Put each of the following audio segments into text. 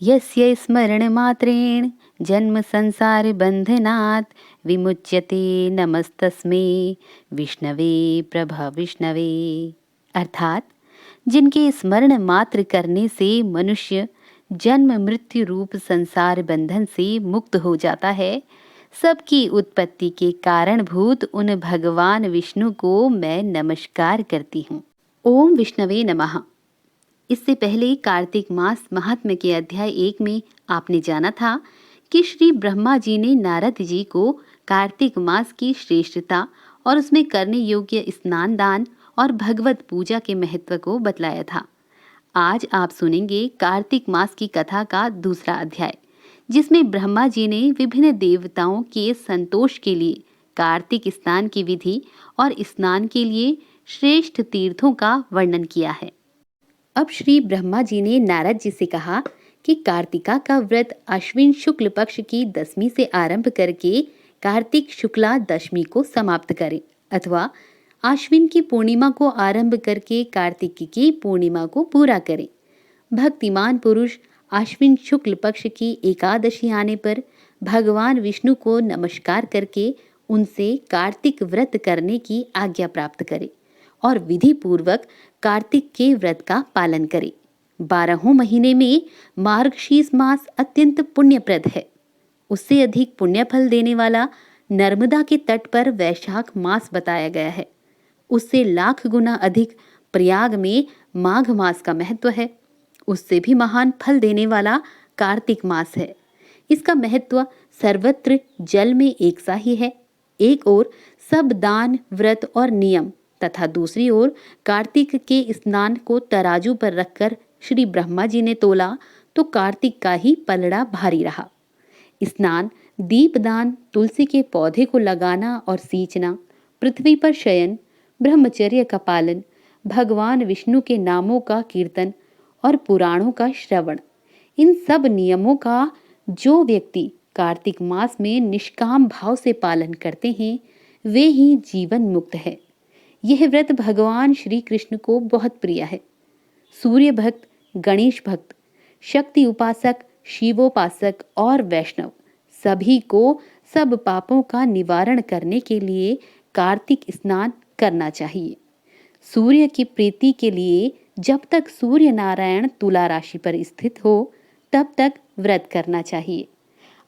यस्य स्मरणमात्रेण जन्म संसार बंधनात् विमुच्यते नमस्तस्मै विष्णवे प्रभा विष्णवे। अर्थात जिनके स्मरण मात्र करने से मनुष्य जन्म मृत्यु रूप संसार बंधन से मुक्त हो जाता है, सबकी उत्पत्ति के कारणभूत उन भगवान विष्णु को मैं नमस्कार करती हूँ। ओम विष्णवे नमः। इससे पहले कार्तिक मास महात्म्य के अध्याय 1 में आपने जाना था कि श्री ब्रह्मा जी ने नारद जी को कार्तिक मास की श्रेष्ठता और उसमें करने योग्य स्नान दान और भगवत पूजा के महत्व को बतलाया था। आज आप सुनेंगे कार्तिक मास की कथा का दूसरा अध्याय, जिसमें ब्रह्मा जी ने विभिन्न देवताओं के संतोष के लिए कार्तिक स्नान की विधि और स्नान के लिए श्रेष्ठ तीर्थों का वर्णन किया है। अब श्री ब्रह्मा जी ने नारद जी से कहा कि कार्तिका का व्रत अश्विन शुक्ल पक्ष की 10वीं से आरंभ करके कार्तिक शुक्ला दशमी को समाप्त करें, अथवा अश्विन की पूर्णिमा को आरंभ करके कार्तिक की पूर्णिमा को पूरा करें। भक्तिमान पुरुष अश्विन शुक्ल पक्ष की एकादशी आने पर भगवान विष्णु को नमस्कार करके उनसे कार्तिक व्रत करने की आज्ञा प्राप्त करे और विधि पूर्वक कार्तिक के व्रत का पालन करे। 12 महीने में मार्गशीर्ष मास अत्यंत पुण्यप्रद है। उससे अधिक पुण्य फल देने वाला नर्मदा के तट पर वैशाख मास बताया गया है। उससे लाख गुना अधिक प्रयाग में माघ मास का महत्व है। उससे भी महान फल देने वाला कार्तिक मास है। इसका महत्व सर्वत्र जल में एक सा ही है। एक ओर सब दान व्रत और नियम तथा दूसरी ओर कार्तिक के स्नान को तराजू पर रखकर श्री ब्रह्मा जी ने तोला तो कार्तिक का ही पलड़ा भारी रहा। स्नान, दीपदान, तुलसी के पौधे को लगाना और सींचना, पृथ्वी पर शयन, ब्रह्मचर्य का पालन, भगवान विष्णु के नामों का कीर्तन और पुराणों का श्रवण, इन सब नियमों का जो व्यक्ति कार्तिक मास में निष्काम भाव से पालन करते हैं, वे ही जीवन मुक्त है। यह व्रत भगवान श्री कृष्ण को बहुत प्रिय है। सूर्य भक्त, गणेश भक्त, शक्ति उपासक, शिवोपासक और वैष्णव सभी को सब पापों का निवारण करने के लिए कार्तिक स्नान करना चाहिए। सूर्य की प्रीति के लिए जब तक सूर्य नारायण तुला राशि पर स्थित हो तब तक व्रत करना चाहिए।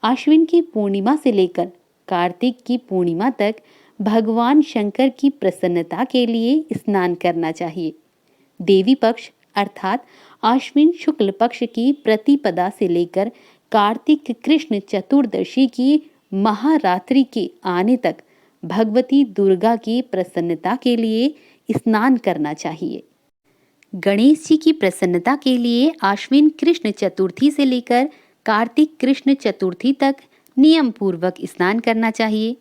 अश्विन की पूर्णिमा से लेकर कार्तिक की पूर्णिमा तक भगवान शंकर की प्रसन्नता के लिए स्नान करना चाहिए। देवी पक्ष अर्थात अश्विन शुक्ल पक्ष की प्रतिपदा से लेकर कार्तिक कृष्ण चतुर्दशी की महारात्रि के आने तक भगवती दुर्गा की प्रसन्नता के लिए स्नान करना चाहिए। गणेश जी की प्रसन्नता के लिए अश्विन कृष्ण चतुर्थी से लेकर कार्तिक कृष्ण चतुर्थी तक नियम पूर्वक स्नान करना चाहिए।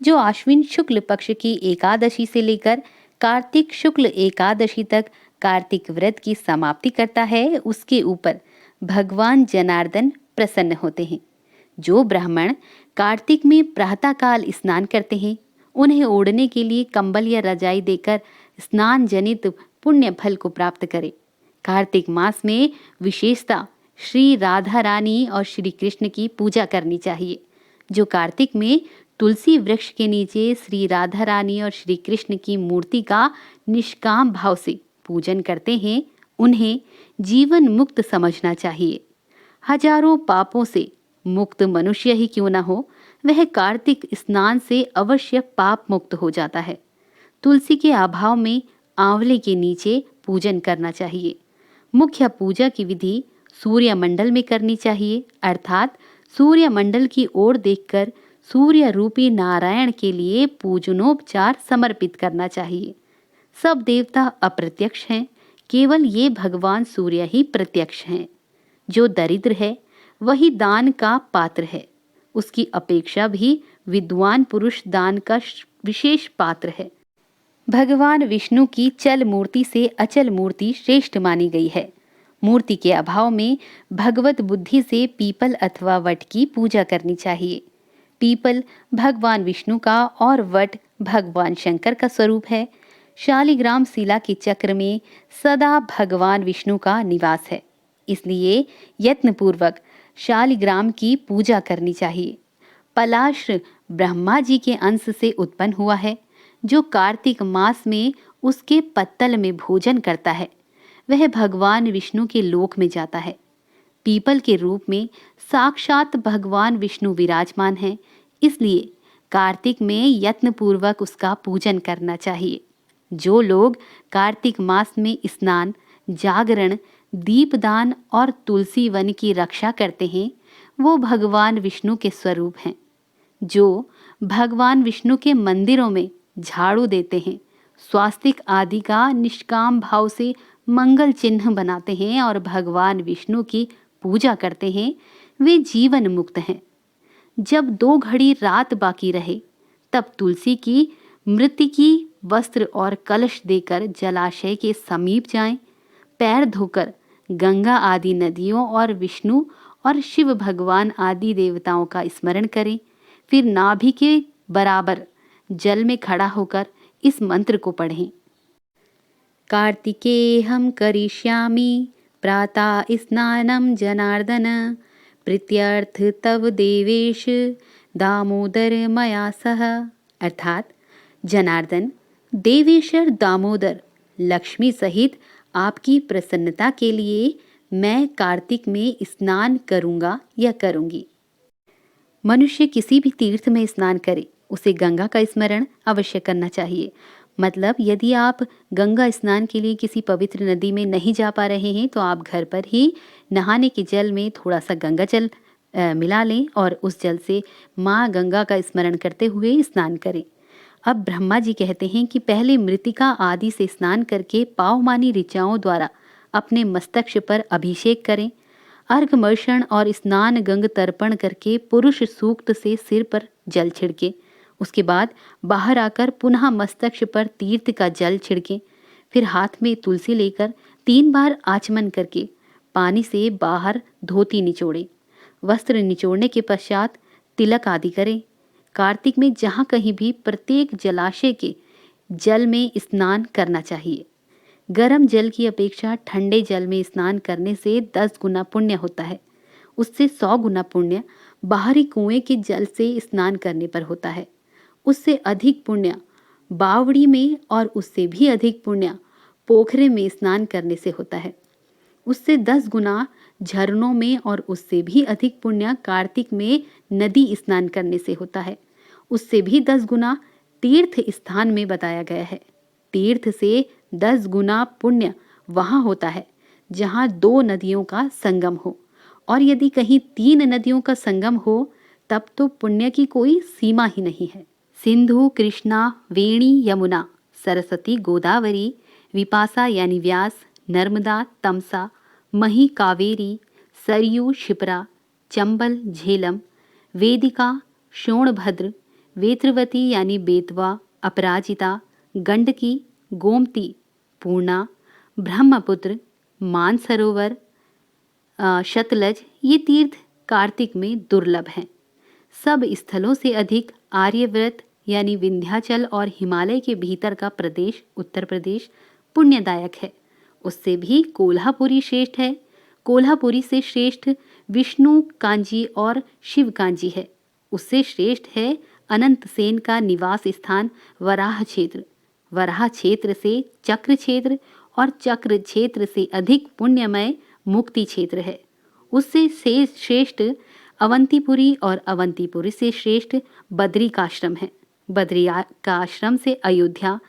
जो अश्विन शुक्ल पक्ष की एकादशी से लेकर कार्तिक शुक्ल एकादशी तक कार्तिक व्रत की समाप्ति करता है, उसके ऊपर भगवान जनार्दन प्रसन्न होते हैं। जो ब्राह्मण कार्तिक में प्रातःकाल स्नान करते हैं, उन्हें ओढ़ने के लिए कंबल या रजाई देकर स्नान जनित पुण्य फल को प्राप्त करें। कार्तिक मास में विशेषता श्री राधा रानी और श्री कृष्ण की पूजा करनी चाहिए। जो कार्तिक में तुलसी वृक्ष के नीचे श्री राधा रानी और श्री कृष्ण की मूर्ति का निष्काम भाव से पूजन करते हैं, उन्हें जीवन मुक्त समझना चाहिए। हजारों पापों से मुक्त मनुष्य ही क्यों न हो, वह कार्तिक स्नान से अवश्य पाप मुक्त हो जाता है। तुलसी के अभाव में आंवले के नीचे पूजन करना चाहिए। मुख्य पूजा की विधि सूर्य मंडल में करनी चाहिए, अर्थात सूर्य मंडल की ओर देखकर सूर्य रूपी नारायण के लिए पूजनोपचार समर्पित करना चाहिए। सब देवता अप्रत्यक्ष हैं, केवल ये भगवान सूर्य ही प्रत्यक्ष हैं। जो दरिद्र है वही दान का पात्र है। उसकी अपेक्षा भी विद्वान पुरुष दान का विशेष पात्र है। भगवान विष्णु की चल मूर्ति से अचल मूर्ति श्रेष्ठ मानी गई है। मूर्ति के अभाव में भगवत बुद्धि से पीपल अथवा वट की पूजा करनी चाहिए। पीपल भगवान विष्णु का और वट भगवान शंकर का स्वरूप है। शालिग्राम शिला के चक्र में सदा भगवान विष्णु का निवास है। इसलिए यत्नपूर्वक शालिग्राम की पूजा करनी चाहिए। पलाश ब्रह्मा जी के अंश से उत्पन्न हुआ है। जो कार्तिक मास में उसके पत्तल में भोजन करता है वह भगवान विष्णु के लोक में जाता है। पीपल के रूप में साक्षात भगवान विष्णु विराजमान हैं, इसलिए कार्तिक में यत्नपूर्वक उसका पूजन करना चाहिए। जो लोग कार्तिक मास में स्नान, जागरण, दीपदान और तुलसी वन की रक्षा करते हैं वो भगवान विष्णु के स्वरूप हैं। जो भगवान विष्णु के मंदिरों में झाड़ू देते हैं, स्वास्तिक आदि का निष्काम भाव से मंगल चिन्ह बनाते हैं और भगवान विष्णु की पूजा करते हैं, वे जीवन मुक्त हैं। जब 2 घड़ी रात बाकी रहे तब तुलसी की मृतिकी वस्त्र और कलश देकर जलाशय के समीप जाएं, पैर धोकर गंगा आदि नदियों और विष्णु और शिव भगवान आदि देवताओं का स्मरण करें। फिर नाभि के बराबर जल में खड़ा होकर इस मंत्र को पढ़ें। कार्तिकेऽहं करिष्यामि प्रातः स्नानं जनार्दन, प्रीत्यर्थ तव देवेश दामोदर मया सह। अर्थात जनार्दन, देवेश्वर दामोदर, लक्ष्मी सहित आपकी प्रसन्नता के लिए मैं कार्तिक में स्नान करूंगा या करूंगी। मनुष्य किसी भी तीर्थ में स्नान करे उसे गंगा का स्मरण अवश्य करना चाहिए। मतलब यदि आप गंगा स्नान के लिए किसी पवित्र नदी में नहीं जा पा रहे हैं तो आप घर पर ही नहाने के जल में थोड़ा सा गंगा जल मिला लें और उस जल से माँ गंगा का स्मरण करते हुए स्नान करें। अब ब्रह्मा जी कहते हैं कि पहले मृतिका आदि से स्नान करके पावमानी ऋचाओं द्वारा अपने मस्तक पर अभिषेक करें। अर्घमर्षण और स्नान गंग तर्पण करके पुरुष सूक्त से सिर पर जल छिड़के। उसके बाद बाहर आकर पुनः मस्तक पर तीर्थ का जल छिड़के। फिर हाथ में तुलसी लेकर 3 बार आचमन करके पानी से बाहर धोती निचोड़े। वस्त्र निचोड़ने के पश्चात तिलक आदि करें। कार्तिक में जहाँ कहीं भी प्रत्येक जलाशय के जल में स्नान करना चाहिए। गर्म जल की अपेक्षा ठंडे जल में स्नान करने से 10 गुना पुण्य होता है। उससे 100 गुना पुण्य बाहरी कुएं के जल से स्नान करने पर होता है। उससे अधिक पुण्य बावड़ी में और उससे भी अधिक पुण्य पोखरे में स्नान करने से होता है। उससे 10 गुना झरनों में और उससे भी अधिक पुण्य कार्तिक में नदी स्नान करने से होता है। उससे भी 10 गुना तीर्थ स्थान में बताया गया है। तीर्थ से 10 गुना पुण्य वहाँ होता है जहाँ 2 नदियों का संगम हो, और यदि कहीं 3 नदियों का संगम हो तब तो पुण्य की कोई सीमा ही नहीं है। सिंधु, कृष्णा, वेणी, यमुना, सरस्वती, गोदावरी, विपासा यानी व्यास, नर्मदा, तमसा, मही, कावेरी, सरयू, क्षिप्रा, चंबल, झेलम, वेदिका, शोणभद्र, वेत्रवती यानी बेतवा, अपराजिता, गंडकी, गोमती, पूर्णा, ब्रह्मपुत्र, मानसरोवर, शतलज, ये तीर्थ कार्तिक में दुर्लभ हैं। सब स्थलों से अधिक आर्यव्रत यानी विंध्याचल और हिमालय के भीतर का प्रदेश उत्तर प्रदेश पुण्यदायक है। उससे भी कोल्हापुरी श्रेष्ठ है। कोल्हापुरी से श्रेष्ठ विष्णु कांजी और शिव कांजी है। उससे श्रेष्ठ है अनंत सेन का निवास स्थान वराह क्षेत्र। वराह क्षेत्र से चक्र क्षेत्र और चक्र क्षेत्र से अधिक पुण्यमय मुक्ति क्षेत्र है। उससे श्रेष्ठ अवंतीपुरी और अवंतीपुरी से श्रेष्ठ बद्री का आश्रम है। बद्री का आश्रम से अयोध्या,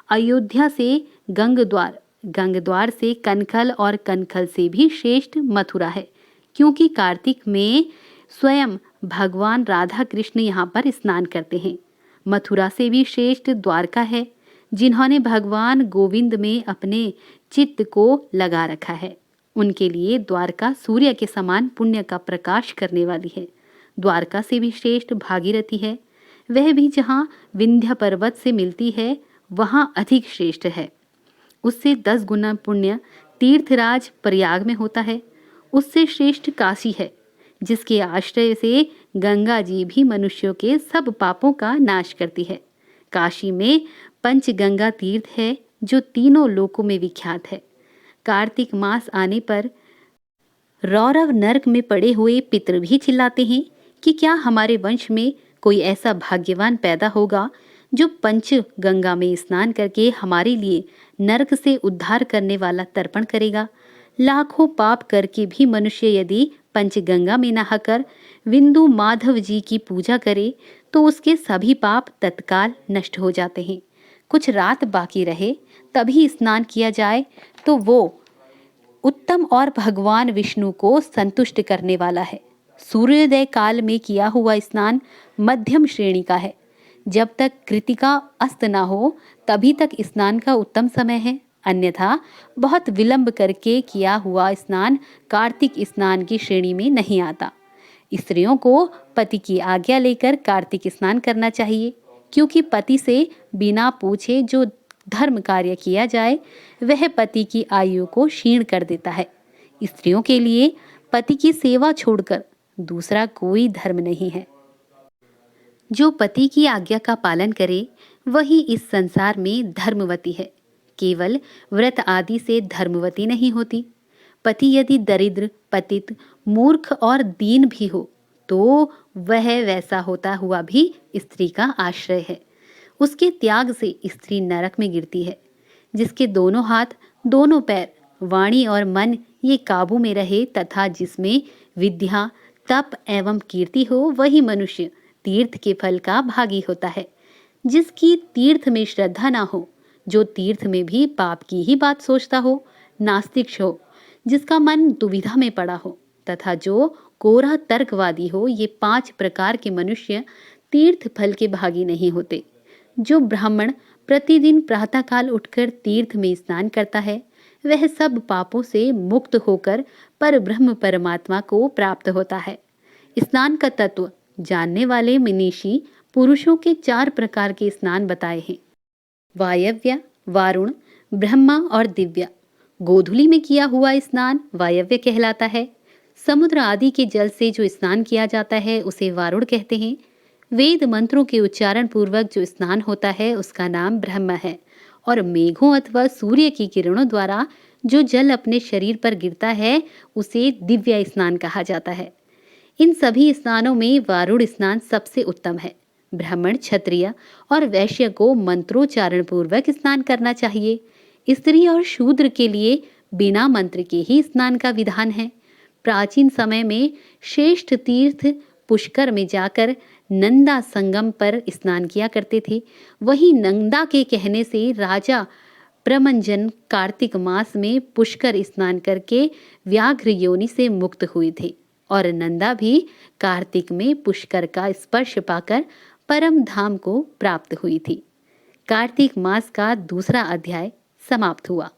अयोध्या से गंगद्वार, गंगद्वार से कनखल और कनखल से भी श्रेष्ठ मथुरा है, क्योंकि कार्तिक में स्वयं भगवान राधा कृष्ण यहाँ पर स्नान करते हैं। मथुरा से भी श्रेष्ठ द्वारका है, जिन्होंने भगवान गोविंद में अपने चित्त को लगा रखा है। उनके लिए द्वारका सूर्य के समान पुण्य का प्रकाश करने वाली है। द्वारका से भी श्रेष्ठ भागीरथी है, वह भी जहाँ विंध्य पर्वत से मिलती है वहाँ अधिक श्रेष्ठ है। उससे 10 गुना पुण्य तीर्थराज प्रयाग में होता है। उससे श्रेष्ठ काशी है, जिसके आश्रय से गंगा जी भी मनुष्यों के सब पापों का नाश करती है। काशी में पंचगंगा तीर्थ है, जो तीनों लोकों में विख्यात है। कार्तिक मास आने पर रौरव नर्क में पड़े हुए पितृ भी चिल्लाते हैं कि क्या हमारे वंश में कोई ऐसा भाग्यवान पैदा होगा जो पंच गंगा में स्नान करके हमारे लिए नरक से उद्धार करने वाला तर्पण करेगा। लाखों पाप करके भी मनुष्य यदि पंचगंगा में नहाकर विंदु माधव जी की पूजा करे तो उसके सभी पाप तत्काल नष्ट हो जाते हैं। कुछ रात बाकी रहे तभी स्नान किया जाए तो वो उत्तम और भगवान विष्णु को संतुष्ट करने वाला है। सूर्योदय काल में किया हुआ स्नान मध्यम श्रेणी का है। जब तक कृतिका अस्त न हो तभी तक स्नान का उत्तम समय है, अन्यथा बहुत विलंब करके किया हुआ स्नान कार्तिक स्नान की श्रेणी में नहीं आता। स्त्रियों को पति की आज्ञा लेकर कार्तिक स्नान करना चाहिए, क्योंकि पति से बिना पूछे जो धर्म कार्य किया जाए वह पति की आयु को क्षीण कर देता है। स्त्रियों के लिए पति की सेवा छोड़कर दूसरा कोई धर्म नहीं है। जो पति की आज्ञा का पालन करे वही इस संसार में धर्मवती है, केवल व्रत आदि से धर्मवती नहीं होती। पति यदि दरिद्र, पतित, मूर्ख और दीन भी हो तो वह वैसा होता हुआ भी स्त्री का आश्रय है। उसके त्याग से स्त्री नरक में गिरती है। जिसके दोनों हाथ, दोनों पैर, वाणी और मन ये काबू में रहे तथा जिसमें विद्या, तप एवं कीर्ति हो वही मनुष्य तीर्थ के फल का भागी होता है। जिसकी तीर्थ में श्रद्धा ना हो, जो तीर्थ में भी पाप की ही बात सोचता हो, नास्तिक हो, जिसका मन दुविधा में पड़ा हो तथा जो कोरा तर्कवादी हो, ये 5 प्रकार के मनुष्य तीर्थ फल के भागी नहीं होते। जो ब्राह्मण प्रतिदिन प्रातःकाल उठकर तीर्थ में स्नान करता है वह सब पापों से मुक्त होकर पर ब्रह्म परमात्मा को प्राप्त होता है। स्नान का तत्व जानने वाले मनीषी पुरुषों के 4 प्रकार के स्नान बताए हैं: वायव्य, वारुण, ब्रह्मा और दिव्या। गोधूली में किया हुआ स्नान वायव्य कहलाता है। समुद्र आदि के जल से जो स्नान किया जाता है उसे वारुण कहते हैं। वेद मंत्रों के उच्चारण पूर्वक जो स्नान होता है उसका नाम ब्रह्म है। और मेघों अथवा सूर्य की किरणों द्वारा जो जल अपने शरीर पर गिरता है उसे दिव्य स्नान कहा जाता है। इन सभी स्नानों में वारुण स्नान सबसे उत्तम है। ब्राह्मण, क्षत्रिय और वैश्य को मंत्रोच्चारण पूर्वक स्नान करना चाहिए। स्त्री और शूद्र के लिए बिना मंत्र के ही स्नान का विधान है। प्राचीन समय में श्रेष्ठ तीर्थ पुष्कर में जाकर नंदा संगम पर स्नान किया करते थे। वही नंदा के कहने से राजा प्रमंजन कार्तिक मास में पुष्कर स्नान करके व्याघ्र योनि से मुक्त हुए थे और नंदा भी कार्तिक में पुष्कर का स्पर्श पाकर परम धाम को प्राप्त हुई थी। कार्तिक मास का दूसरा अध्याय समाप्त हुआ।